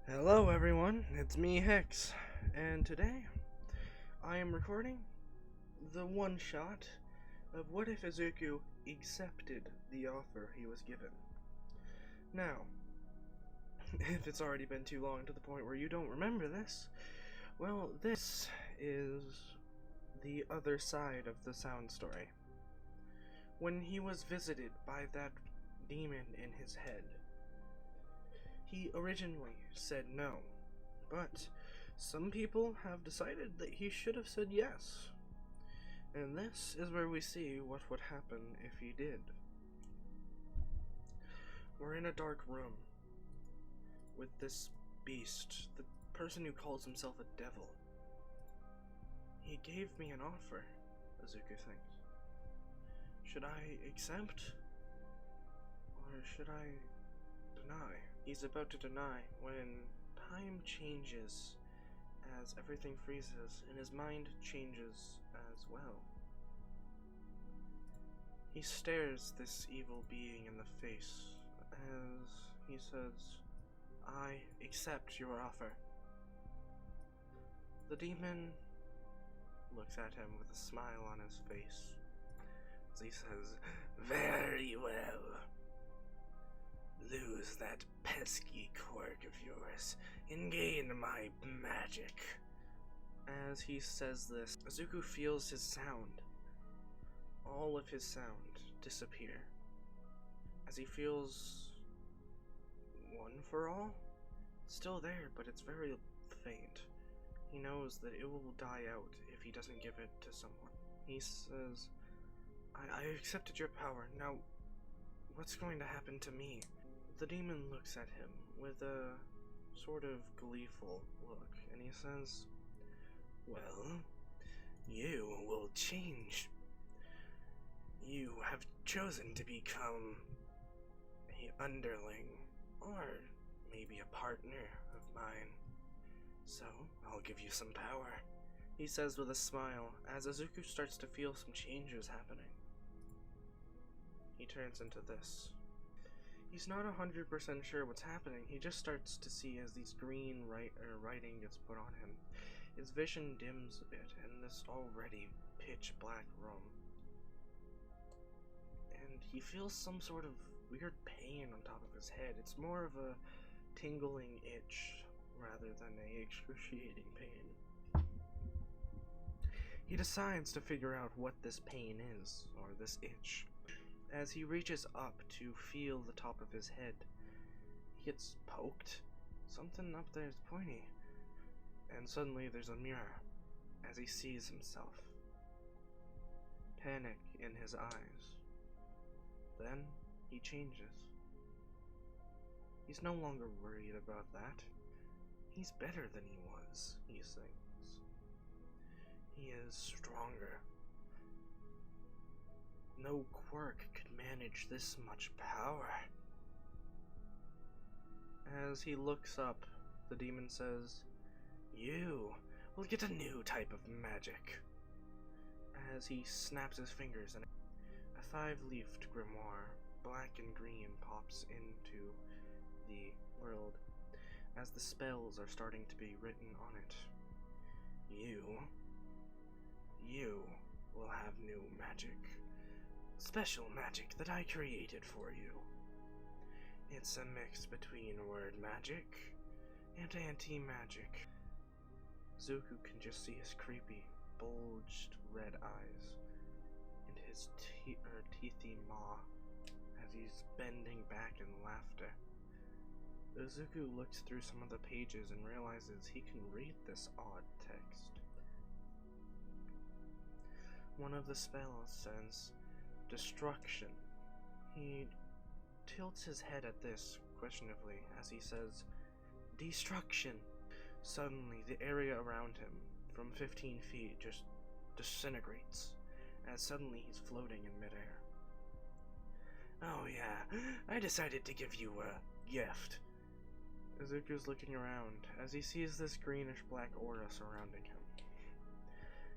Hello everyone, it's me Hex, and today I am recording the one shot of what if Izuku accepted the offer he was given. Now, if it's already been too long to the point where you don't remember this, well, this is the other side of the sound story. When he was visited by that demon in his head, he originally said no, but some people have decided that he should have said yes. And this is where we see what would happen if he did. We're in a dark room with this beast, the person who calls himself a devil. He gave me an offer, Izuku thinks. Should I accept? Or should I deny? He's about to deny when time changes as everything freezes and his mind changes as well. He stares this evil being in the face as he says, "I accept your offer." The demon looks at him with a smile on his face as he says, "Very well. Lose that pesky quirk of yours and gain my magic." As he says this, Izuku feels his sound, all of his sound, disappear. As he feels one for all, still there, but it's very faint. He knows that it will die out if he doesn't give it to someone. He says, I accepted your power. Now, what's going to happen to me?" The demon looks at him with a sort of gleeful look, and he says, "Well, you will change. You have chosen to become an underling, or maybe a partner of mine. So, I'll give you some power," he says with a smile, as Izuku starts to feel some changes happening. He turns into this. He's not 100% sure what's happening. He just starts to see as these green writing gets put on him. His vision dims a bit in this already pitch black room. And he feels some sort of weird pain on top of his head. It's more of a tingling itch rather than a excruciating pain. He decides to figure out what this pain is, or this itch. As he reaches up to feel the top of his head, he gets poked. Something up there is pointy. And suddenly there's a mirror as he sees himself. Panic in his eyes. Then he changes. He's no longer worried about that. He's better than he was, he thinks. He is stronger. No quirk could manage this much power. As he looks up, the demon says, "You will get a new type of magic." As he snaps his fingers and a 5-leafed grimoire, black and green, pops into the world as the spells are starting to be written on it. You will have new magic. Special magic that I created for you. It's a mix between word magic and anti-magic. Zuku can just see his creepy, bulged red eyes and his teethy maw as he's bending back in laughter. Zuku looks through some of the pages and realizes he can read this odd text. One of the spells says, "Destruction." He tilts his head at this questionably as he says, "Destruction." Suddenly, the area around him, from 15 feet, just disintegrates, as suddenly he's floating in midair. "Oh yeah, I decided to give you a gift." Izuku's looking around as he sees this greenish-black aura surrounding him.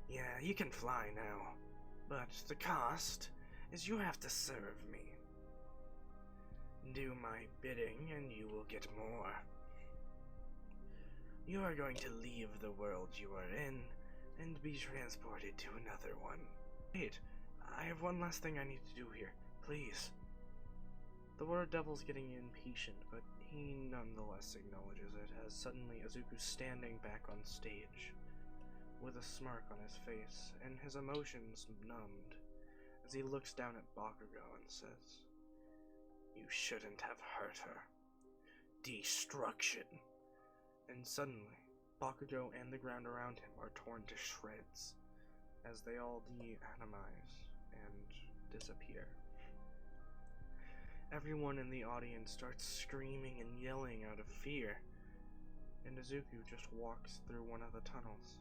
"Yeah, you can fly now, but the cost is you have to serve me. Do my bidding and you will get more." You are going to leave the world you are in and be transported to another one. Wait, I have one last thing I need to do here. Please. The word devil's getting impatient, but he nonetheless acknowledges it as suddenly Izuku's standing back on stage with a smirk on his face and his emotions numbed as he looks down at Bakugo and says, "You shouldn't have hurt her. Destruction." And suddenly, Bakugo and the ground around him are torn to shreds as they all de-animize and disappear. Everyone in the audience starts screaming and yelling out of fear, and Izuku just walks through one of the tunnels,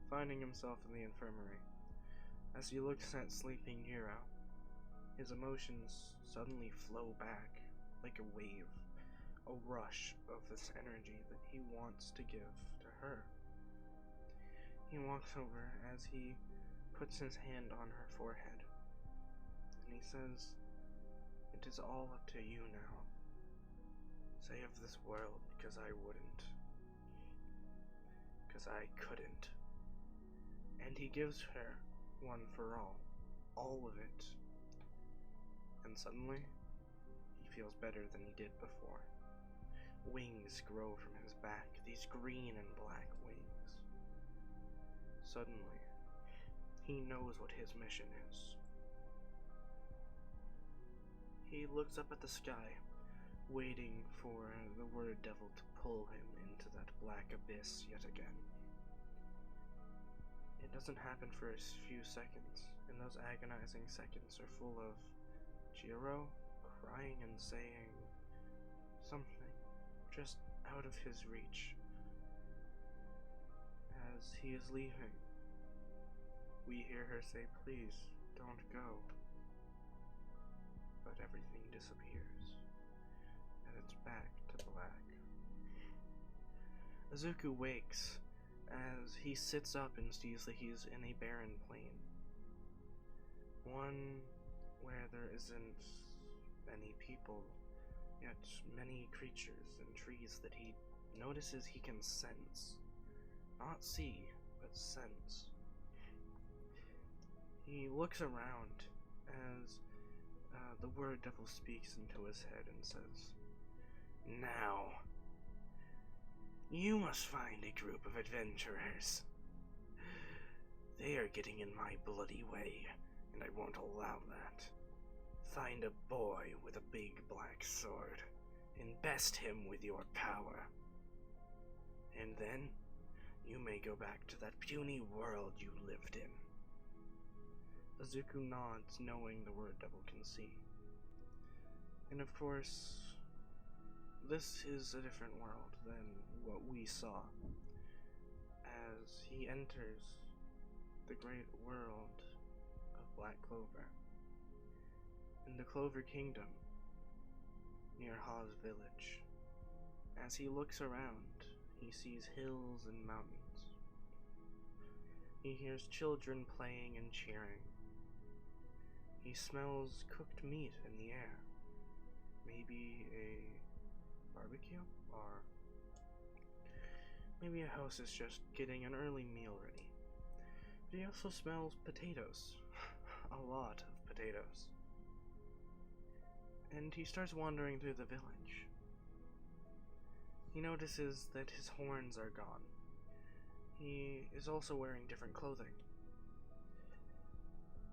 finding himself in the infirmary. As he looks at sleeping Yuro, his emotions suddenly flow back like a wave, a rush of this energy that he wants to give to her. He walks over as he puts his hand on her forehead, and he says, "It is all up to you now. Save this world, because I wouldn't. Because I couldn't." And he gives her one for all of it. And suddenly, he feels better than he did before. Wings grow from his back, these green and black wings. Suddenly, he knows what his mission is. He looks up at the sky, waiting for the word devil to pull him into that black abyss yet again. It doesn't happen for a few seconds, and those agonizing seconds are full of Jiro crying and saying something just out of his reach. As he is leaving, we hear her say, "Please, don't go." But everything disappears, and it's back to black. Izuku wakes as he sits up and sees that he's in a barren plain. One where there isn't many people, yet many creatures and trees that he notices he can sense. Not see, but sense. He looks around as the word devil speaks into his head and says, "Now, you must find a group of adventurers. They are getting in my bloody way, and I won't allow that. Find a boy with a big black sword, and best him with your power. And then, you may go back to that puny world you lived in." Izuku nods, knowing the word devil can see. And of course, this is a different world than what we saw, as he enters the great world of Black Clover. In the Clover Kingdom, near Ha's village. As he looks around, he sees hills and mountains. He hears children playing and cheering. He smells cooked meat in the air. Maybe a barbecue? Or maybe a house is just getting an early meal ready. But he also smells potatoes. A lot of potatoes. And he starts wandering through the village. He notices that his horns are gone. He is also wearing different clothing.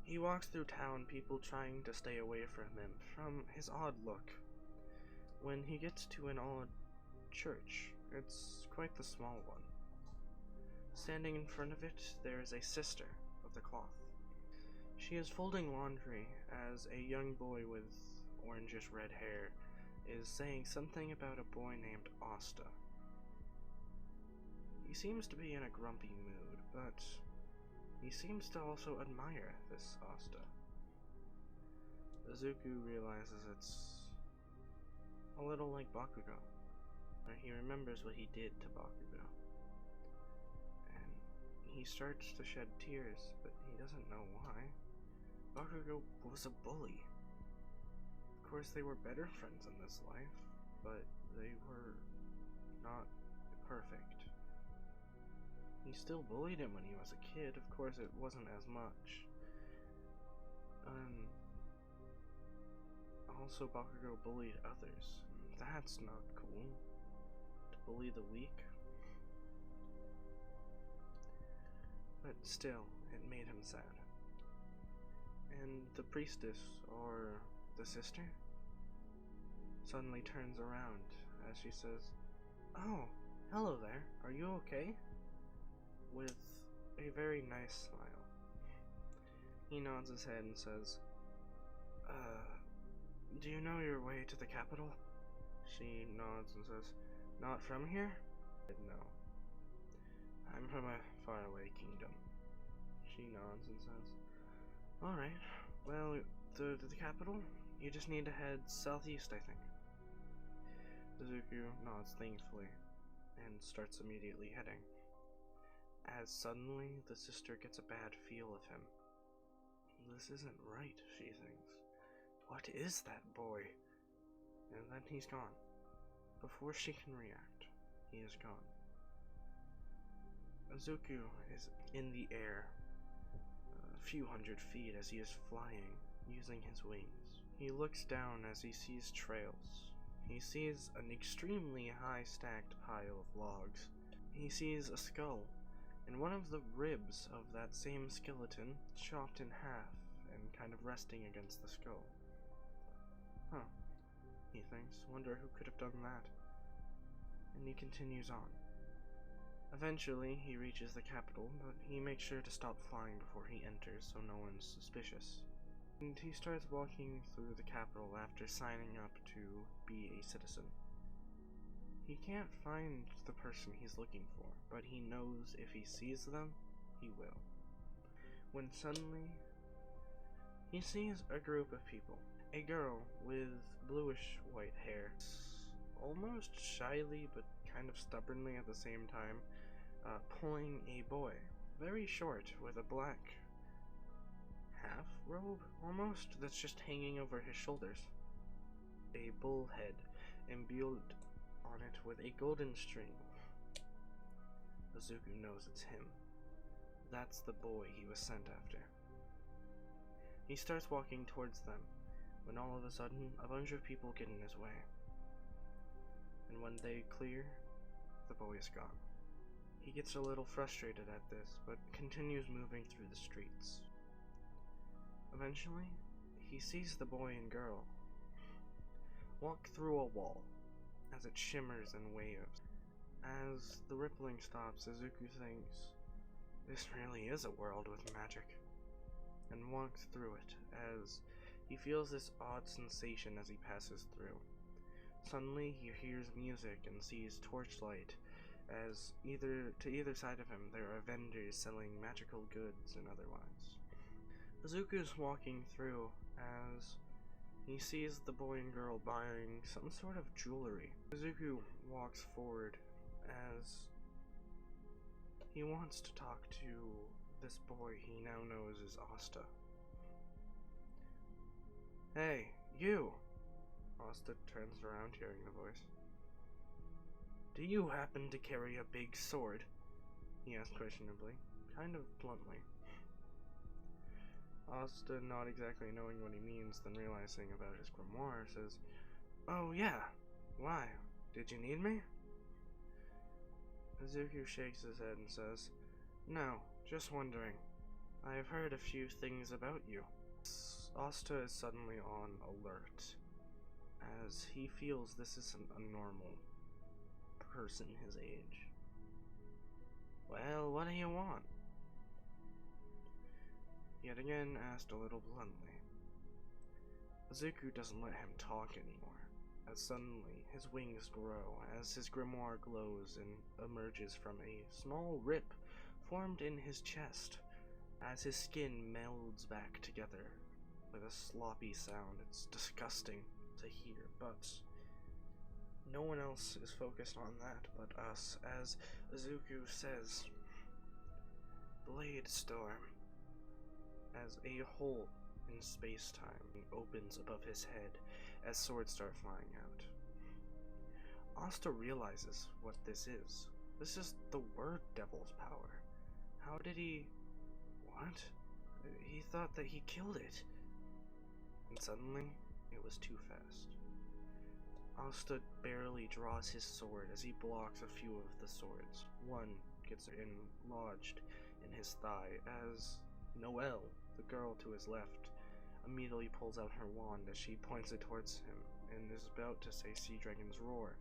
He walks through town, people trying to stay away from him, from his odd look. When he gets to an odd church, it's quite the small one. Standing in front of it, there is a sister of the cloth. She is folding laundry as a young boy with orangish red hair is saying something about a boy named Asta. He seems to be in a grumpy mood, but he seems to also admire this Asta. Izuku realizes it's a little like Bakugo. He remembers what he did to Bakugo. And he starts to shed tears, but he doesn't know why. Bakugo was a bully. Of course, they were better friends in this life, but they were not perfect. He still bullied him when he was a kid. Of course, it wasn't as much. Also, Bakugo bullied others. That's not cool. To bully the weak. But still, it made him sad. And the priestess, or the sister, suddenly turns around as she says, "Oh, hello there. Are you okay?" With a very nice smile. He nods his head and says, do you know your way to the capital?" She nods and says, "Not from here?" "No. I'm from a faraway kingdom." She nods and says, "Alright, well, to the capital, you just need to head southeast, I think." Izuku nods thankfully and starts immediately heading. As suddenly, the sister gets a bad feel of him. This isn't right, she thinks. What is that boy? And then he's gone. Before she can react, he is gone. Izuku is in the air, a few hundred feet as he is flying, using his wings. He looks down as he sees trails. He sees an extremely high stacked pile of logs. He sees a skull, and one of the ribs of that same skeleton chopped in half and kind of resting against the skull. Huh, he thinks, wonder who could have done that. And he continues on. Eventually, he reaches the capital, but he makes sure to stop flying before he enters so no one's suspicious. And he starts walking through the capital after signing up to be a citizen. He can't find the person he's looking for, but he knows if he sees them, he will. When suddenly, he sees a group of people. A girl with bluish-white hair, almost shyly but kind of stubbornly at the same time, pulling a boy, very short, with a black half robe, almost, that's just hanging over his shoulders. A bull head imbued on it with a golden string. Izuku knows it's him. That's the boy he was sent after. He starts walking towards them, when all of a sudden, a bunch of people get in his way. And when they clear, the boy is gone. He gets a little frustrated at this, but continues moving through the streets. Eventually, he sees the boy and girl walk through a wall, as it shimmers and waves. As the rippling stops, Izuku thinks, this really is a world with magic, and walks through it as he feels this odd sensation as he passes through. Suddenly, he hears music and sees torchlight, as to either side of him there are vendors selling magical goods and otherwise. Izuku's walking through as he sees the boy and girl buying some sort of jewelry. Izuku walks forward as he wants to talk to this boy he now knows is Asta. "Hey, you!" Asta turns around, hearing the voice. "Do you happen to carry a big sword?" he asked questionably, kind of bluntly. Asta, not exactly knowing what he means, then realizing about his grimoire, says, "Oh yeah, why? Did you need me?" Izuku shakes his head and says, "No, just wondering. I have heard a few things about you." Asta is suddenly on alert, as he feels this isn't a normal person his age. "Well, what do you want?" Yet again asked a little bluntly. Izuku doesn't let him talk anymore, as suddenly his wings grow as his grimoire glows and emerges from a small rip formed in his chest, as his skin melds back together with a sloppy sound. It's disgusting to hear, but no one else is focused on that but us, as Izuku says, "Blade Storm," as a hole in space-time opens above his head as swords start flying out. Asta realizes what this is. This is the Word Devil's power. How did he... What? He thought that he killed it. And suddenly, it was too fast. Asta barely draws his sword as he blocks a few of the swords. One gets lodged in his thigh as Noelle, the girl to his left, immediately pulls out her wand as she points it towards him and is about to say Sea Dragon's Roar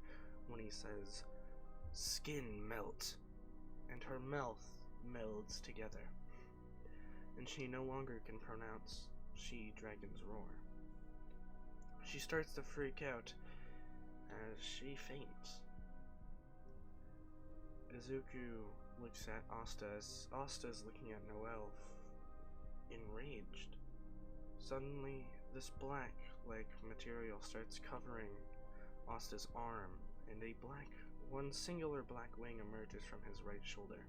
when he says, "Skin melt," and her mouth melds together, and she no longer can pronounce Sea Dragon's Roar. She starts to freak out as she faints. Izuku looks at Asta as Asta is looking at Noelle, enraged. Suddenly, this black-like material starts covering Asta's arm, and one singular black wing emerges from his right shoulder.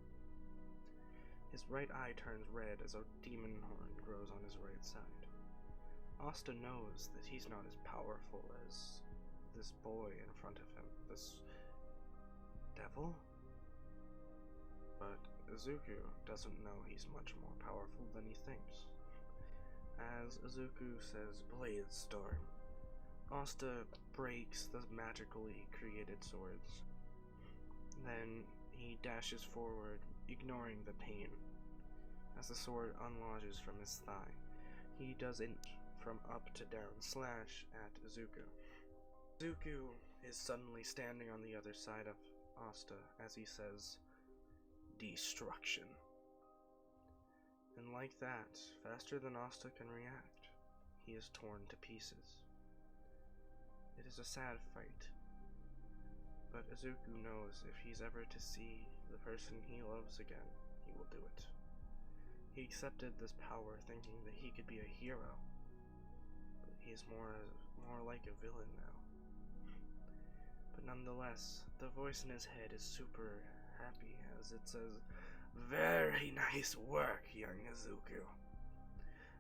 His right eye turns red as a demon horn grows on his right side. Asta knows that he's not as powerful as this boy in front of him, this devil? But Izuku doesn't know he's much more powerful than he thinks. As Izuku says, "Blade Storm," Asta breaks the magically created swords. Then he dashes forward, ignoring the pain. As the sword unlodges from his thigh, he does it from up to down slash at Izuku. Izuku is suddenly standing on the other side of Asta as he says, "Destruction." And like that, faster than Asta can react, he is torn to pieces. It is a sad fight, but Izuku knows if he's ever to see the person he loves again, he will do it. He accepted this power thinking that he could be a hero, but he is more like a villain now. But nonetheless, the voice in his head is super happy as it says, "Very nice work, young Izuku.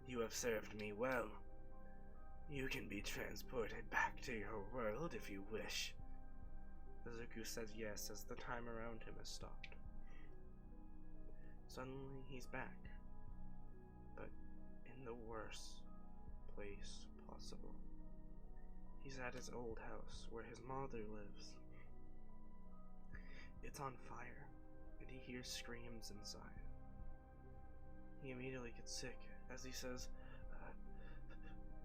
You have served me well. You can be transported back to your world if you wish." Izuku says yes as the time around him has stopped. Suddenly he's back, but in the worst place possible. He's at his old house where his mother lives. It's on fire, and he hears screams inside. He immediately gets sick as he says,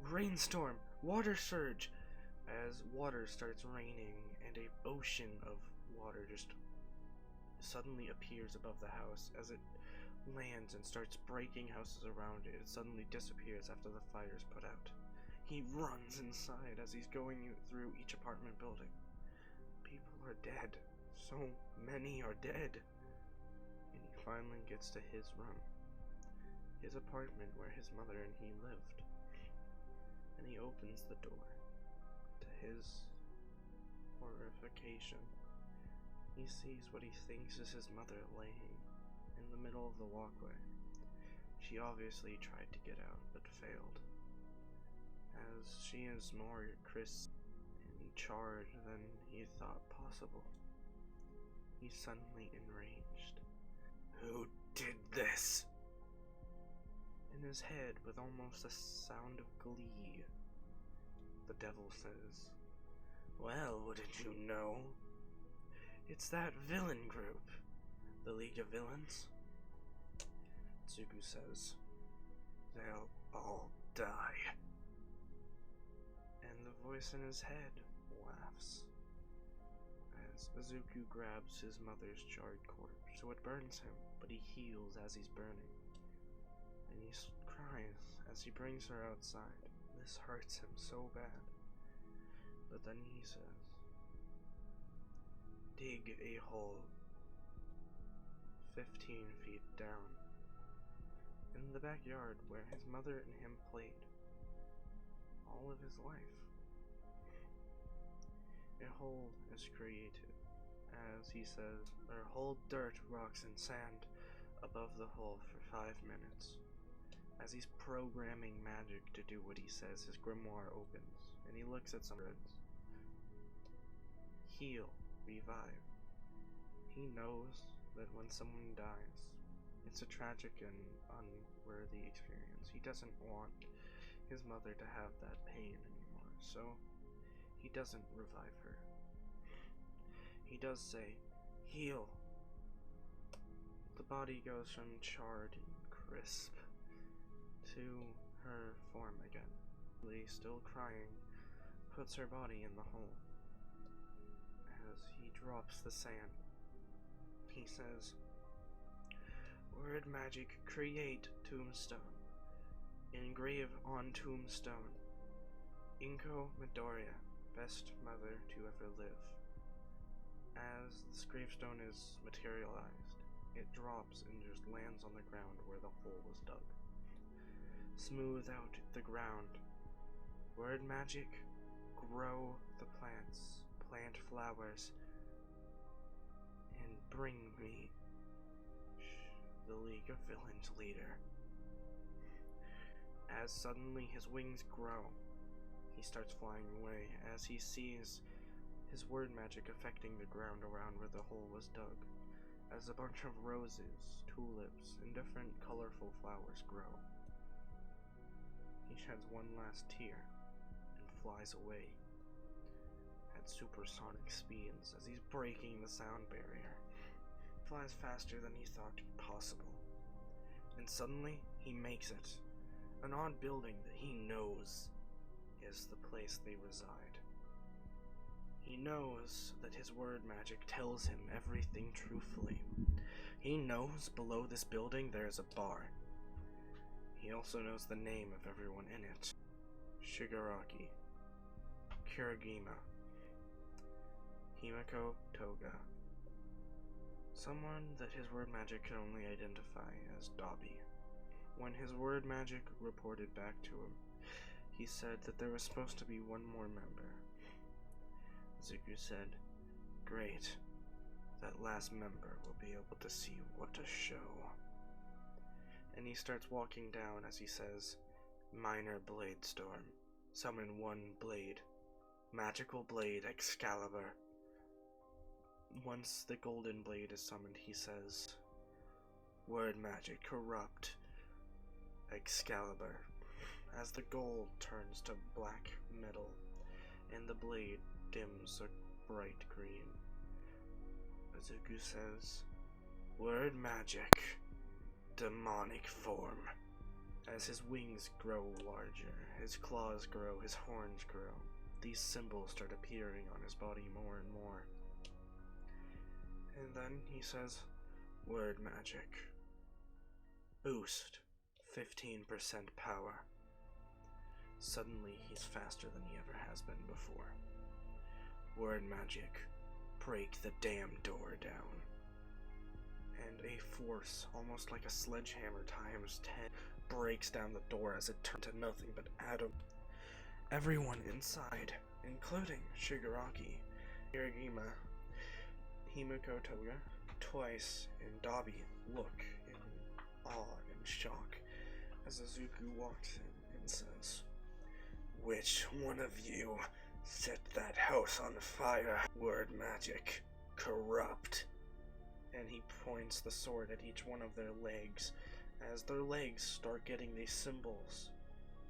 "Rainstorm! Water surge!" As water starts raining and an ocean of water just suddenly appears above the house. As it lands and starts breaking houses around it, it suddenly disappears after the fire is put out. He runs inside as he's going through each apartment building. People are dead. So many are dead. And he finally gets to his room. His apartment where his mother and he lived. And he opens the door. To his horrification, he sees what he thinks is his mother laying in the middle of the walkway. She obviously tried to get out, but failed, as she is more crisp and charred than he thought possible. He's suddenly enraged. "Who did this?" In his head, with almost a sound of glee, the devil says, "Well, wouldn't you know? It's that villain group, the League of Villains." Izuku says, "They'll all die." And the voice in his head laughs as Izuku grabs his mother's charred corpse, so it burns him, but he heals as he's burning. And he cries as he brings her outside. This hurts him so bad. But then he says, "Dig a hole 15 feet down in the backyard where his mother and him played all of his life." A hole is created, as he says, hold dirt, rocks, and sand above the hole for 5 minutes. As he's programming magic to do what he says, his grimoire opens, and he looks at some words. Heal, revive. He knows that when someone dies, It's a tragic and unworthy experience. He doesn't want his mother to have that pain anymore, so he doesn't revive her. He does say, "Heal." The body goes from charred and crisp to her form again. Lee, still crying, puts her body in the hole. As he drops the sand, he says, "Word magic, create tombstone. Engrave on tombstone. Inko Midoriya, best mother to ever live." As this gravestone is materialized, it drops and just lands on the ground where the hole was dug. Smooth out the ground. Word magic, grow the plants, plant flowers, and bring me the League of Villains leader. As suddenly his wings grow, he starts flying away as he sees his word magic affecting the ground around where the hole was dug, as a bunch of roses, tulips, and different colorful flowers grow. He sheds one last tear and flies away at supersonic speeds as he's breaking the sound barrier. He flies faster than he thought possible, and suddenly he makes it. An odd building that he knows is the place they reside. He knows that his word magic tells him everything truthfully. He knows below this building there is a bar. He also knows the name of everyone in it. Shigaraki, Kirigima, Himiko Toga. Someone that his word magic could only identify as Dabi. When his word magic reported back to him, he said that there was supposed to be one more member. Zuko said, "Great. That last member will be able to see what a show." And he starts walking down as he says, "Minor blade storm. Summon one blade. Magical blade Excalibur." Once the golden blade is summoned, he says, "Word magic corrupt Excalibur." As the gold turns to black metal and the blade dims a bright green, Izuku says, "Word magic demonic form." As his wings grow larger, his claws grow, his horns grow, these symbols start appearing on his body more and more. And then he says, "Word magic boost 15% power." Suddenly, he's faster than he ever has been before. "Word magic, break the damn door down." And a force, almost like a sledgehammer times 10, breaks down the door as it turns to nothing but atom. Everyone inside, including Shigaraki, Kirigima, Himiko Toga, Twice, and Dabi, look in awe and shock as Izuku walks in and says, "Which one of you set that house on fire? Word magic corrupt." And he points the sword at each one of their legs. As their legs start getting these symbols,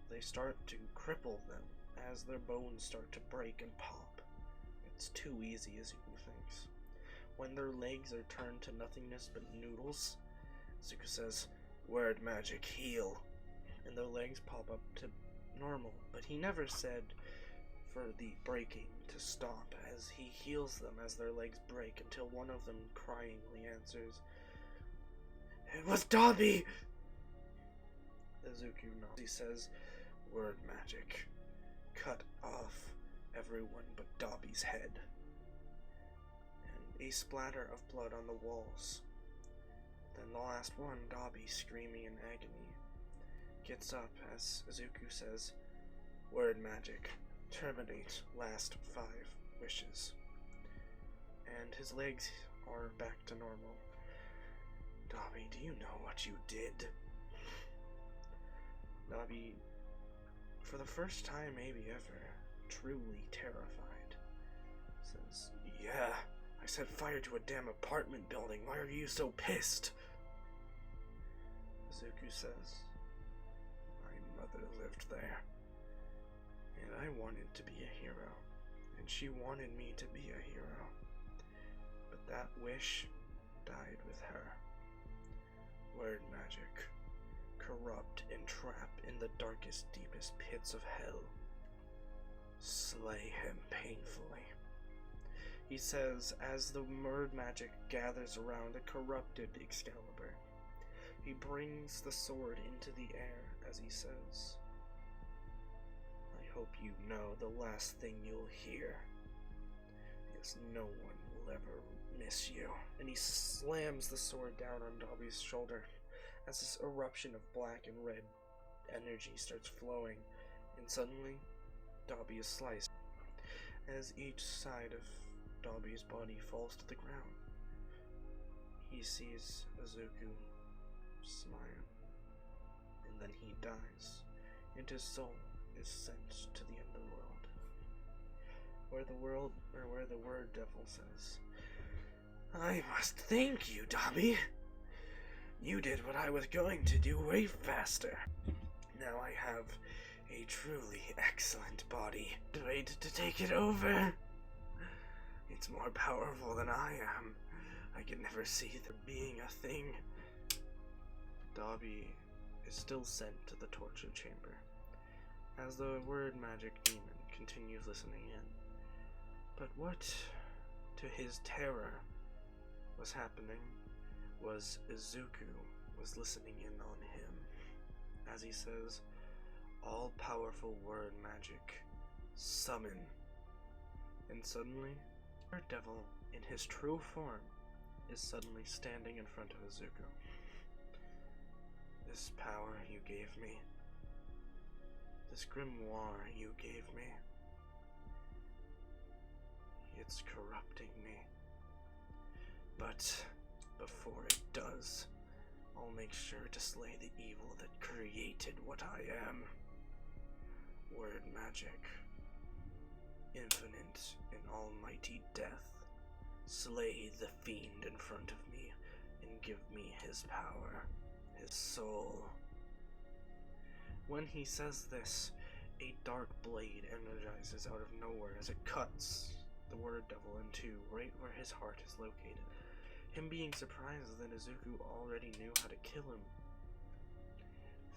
they start to cripple them as their bones start to break and pop. It's too easy, Izuku thinks. When their legs are turned to nothingness but noodles, Izuku says, "Word magic heal." And their legs pop up to normal, but he never said for the breaking to stop as he heals them as their legs break until one of them cryingly answers, "It was Dabi!" Izuku nods. He says, "Word magic, cut off everyone but Dabi's head." And a splatter of blood on the walls. Then the last one, Dabi, screaming in agony, gets up as Izuku says, "Word magic, terminate last 5 wishes." And his legs are back to normal. "Dabi, do you know what you did?" Dabi, for the first time maybe ever, truly terrified, says, "Yeah, I set fire to a damn apartment building. Why are you so pissed?" Izuku says, "My mother lived there, and I wanted to be a hero, and she wanted me to be a hero. But that wish died with her. Word magic, corrupt and trapped in the darkest, deepest pits of hell. Slay him painfully," he says as the word magic gathers around a corrupted Excalibur. He brings the sword into the air as he says, "I hope you know the last thing you'll hear is no one will ever miss you." And he slams the sword down on Dobby's shoulder as this eruption of black and red energy starts flowing, and suddenly Dobby is sliced as each side of Dobby's body falls to the ground. He sees Izuku smile, and then he dies, and his soul is sent to the underworld, where the word devil says, "I must thank you, Dobby. You did what I was going to do way faster. Now I have a truly excellent body. Ready to take it over. It's more powerful than I am. I can never see there being a thing." Dobby is still sent to the torture chamber, as the word magic demon continues listening in. But what, to his terror, was happening was Izuku was listening in on him, as he says, "All-powerful word magic, summon." And suddenly, the devil, in his true form, is suddenly standing in front of Izuku. "This power you gave me, this grimoire you gave me, it's corrupting me. But before it does, I'll make sure to slay the evil that created what I am. Word magic, infinite and almighty death, slay the fiend in front of me and give me his power, his soul." When he says this, a dark blade energizes out of nowhere as it cuts the word devil in two, right where his heart is located. Him being surprised that Izuku already knew how to kill him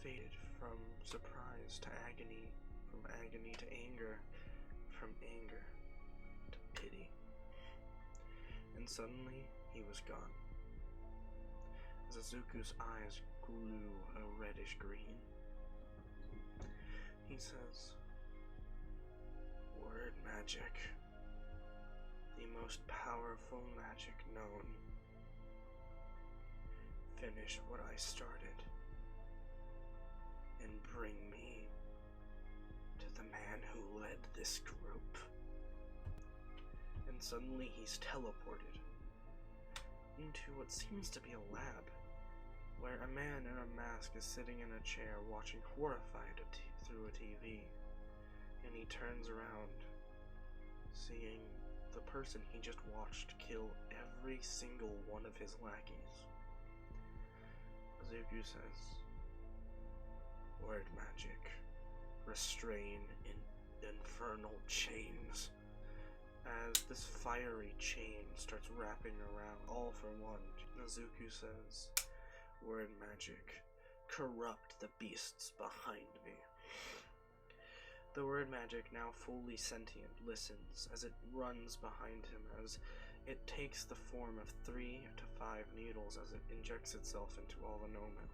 faded from surprise to agony, from agony to anger, from anger to pity. And suddenly, he was gone, as Izuku's eyes grew a reddish green. He says, "Word magic, the most powerful magic known. Finish what I started, and bring me to the man who led this group." And suddenly he's teleported into what seems to be a lab, where a man in a mask is sitting in a chair watching horrified through a TV, and he turns around, seeing the person he just watched kill every single one of his lackeys. Izuku says, "Word magic, restrain in infernal chains," as this fiery chain starts wrapping around all for one. Izuku says, "Word magic, corrupt the beasts behind me." The word magic, now fully sentient, listens as it runs behind him, as it takes the form of 3 to 5 needles as it injects itself into all the Nomu.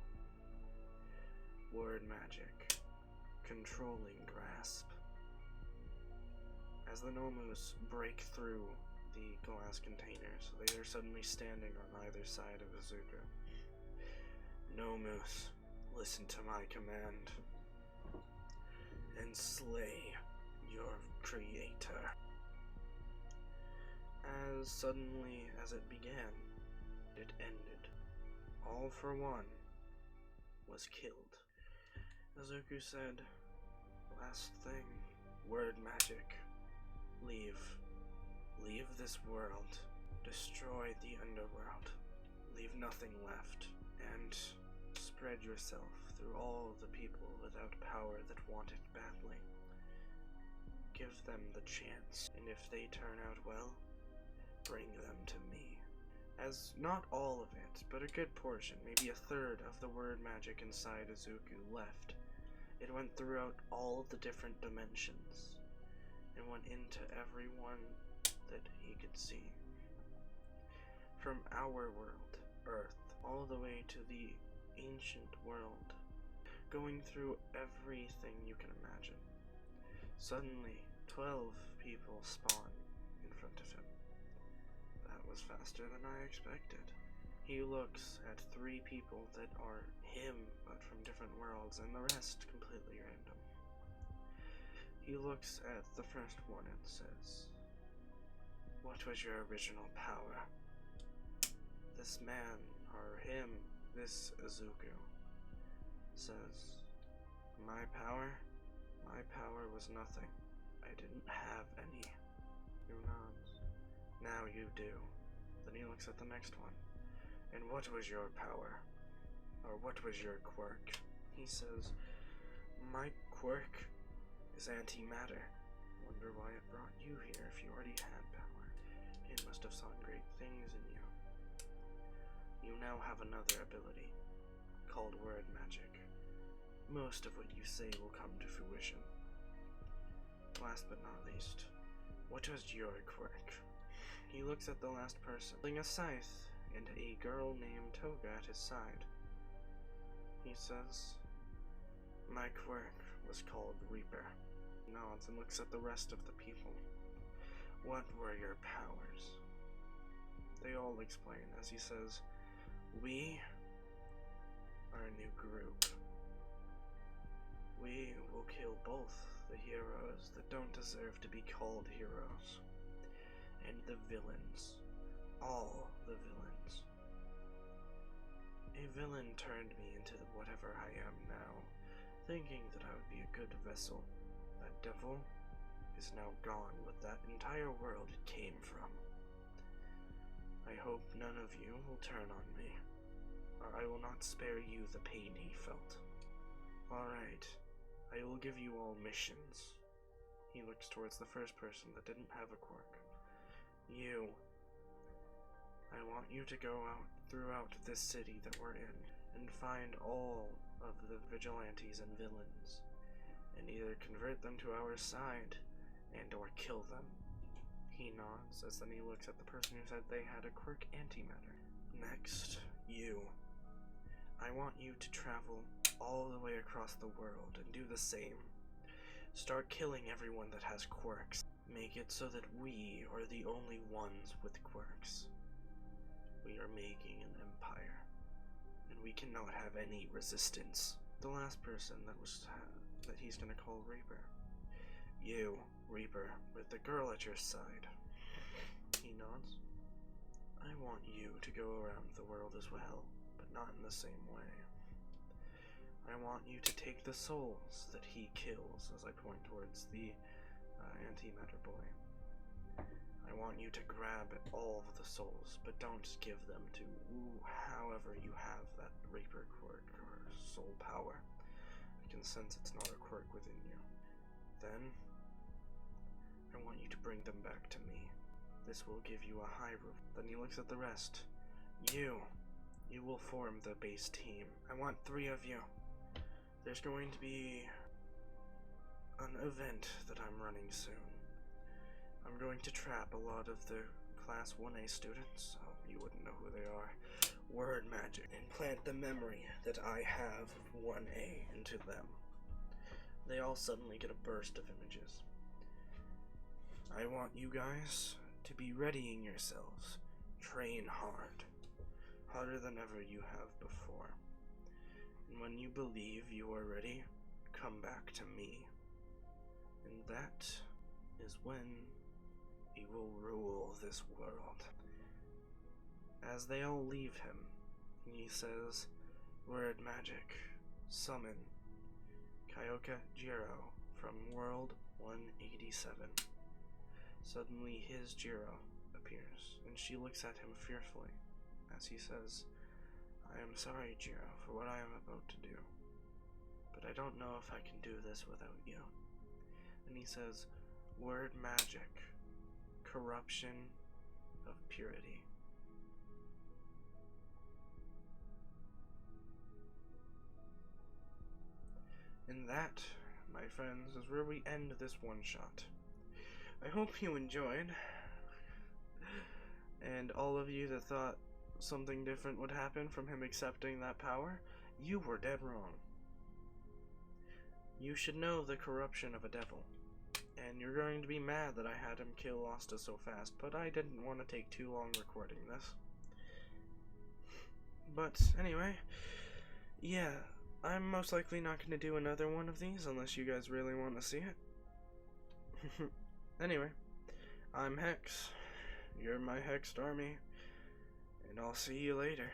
Word magic, controlling grasp. As the Nomus break through the glass containers, they are suddenly standing on either side of Izuku. "Nomus, listen to my command, and slay your creator." As suddenly as it began, it ended. All for one was killed. Izuku said, "Last thing, word magic. Leave this world. Destroy the underworld. Leave nothing left. And Spread yourself through all the people without power that want it badly. Give them the chance, and if they turn out well, bring them to me. As not all of it, but a good portion, maybe a third of the word magic inside Izuku left, it went throughout all the different dimensions, and went into everyone that he could see. From our world, Earth, all the way to the ancient world, going through everything you can imagine. Suddenly, 12 people spawn in front of him. That was faster than I expected. He looks at 3 people that are him, but from different worlds, and the rest completely random. He looks at the first one and says, "What was your original power?" This man, or him, this Izuku, says, My power was nothing. I didn't have any." Who nods. "Now you do." Then he looks at the next one. "And what was your power? Or what was your quirk?" He says, "My quirk is antimatter. Wonder why it brought you here if you already had power. It must have saw great things in you. You now have another ability, called word magic. Most of what you say will come to fruition. Last but not least, what was your quirk?" He looks at the last person, holding a scythe and a girl named Toga at his side. He says, "My quirk was called Reaper." He nods and looks at the rest of the people. "What were your powers?" They all explain as he says, "We are a new group. We will kill both the heroes that don't deserve to be called heroes, and the villains, all the villains. A villain turned me into whatever I am now, thinking that I would be a good vessel. That devil is now gone with that entire world it came from. I hope none of you will turn on me, or I will not spare you the pain he felt. Alright, I will give you all missions." He looks towards the first person that didn't have a quirk. "You, I want you to go out throughout this city that we're in and find all of the vigilantes and villains, and either convert them to our side and or kill them." He nods as then he looks at the person who said they had a quirk antimatter. "Next, you. I want you to travel all the way across the world and do the same. Start killing everyone that has quirks. Make it so that we are the only ones with quirks. We are making an empire, and we cannot have any resistance." The last person that he's gonna call Reaper. "You, Reaper, with the girl at your side." He nods. "I want you to go around the world as well, but not in the same way. I want you to take the souls that he kills," as I point towards the antimatter boy. "I want you to grab all of the souls, but don't give them to however you have that Reaper quirk or soul power. I can sense it's not a quirk within you. Then, I want you to bring them back to me. This will give you a high reward." Then he looks at the rest. You will form the base team. I want 3 of you. There's going to be an event that I'm running soon. I'm going to trap a lot of the Class 1A students, you wouldn't know who they are, word magic, and plant the memory that I have of 1A into them. They all suddenly get a burst of images. I want you guys to be readying yourselves. Train hard. Harder than ever you have before. And when you believe you are ready, come back to me. And that is when we will rule this world." As they all leave him, he says, "Word magic, summon Kyoka Jiro from World 187. Suddenly his Jiro appears, and she looks at him fearfully, as he says, I am sorry, Jiro, for what I am about to do, but I don't know if I can do this without you. And he says, word magic, corruption of purity. And that, my friends, is where we end this one-shot. I hope you enjoyed, and all of you that thought something different would happen from him accepting that power, you were dead wrong. You should know the corruption of a devil, and you're going to be mad that I had him kill Asta so fast, but I didn't want to take too long recording this. But anyway, yeah, I'm most likely not going to do another one of these unless you guys really want to see it. Anyway, I'm Hex, you're my Hexed Army, and I'll see you later.